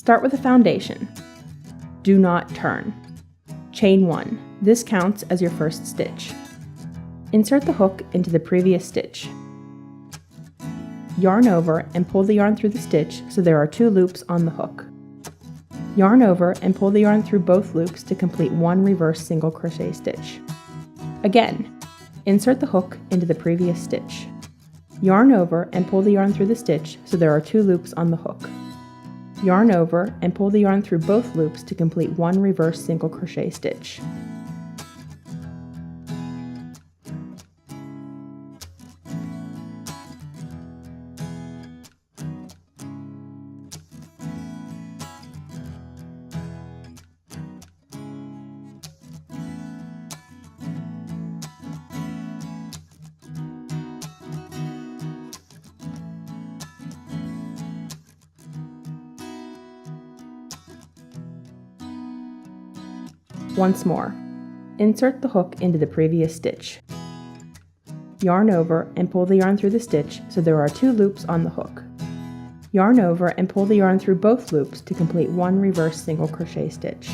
Start with a foundation. Do not turn. Chain 1. This counts as your first stitch. Insert the hook into the previous stitch. Yarn over and pull the yarn through the stitch so there are 2 loops on the hook. Yarn over and pull the yarn through both loops to complete 1 reverse single crochet stitch. Again, insert the hook into the previous stitch. Yarn over and pull the yarn through the stitch so there are 2 loops on the hook. Yarn over and pull the yarn through both loops to complete 1 reverse single crochet stitch. Once more, insert the hook into the previous stitch. Yarn over and pull the yarn through the stitch so there are 2 loops on the hook. Yarn over and pull the yarn through both loops to complete 1 reverse single crochet stitch.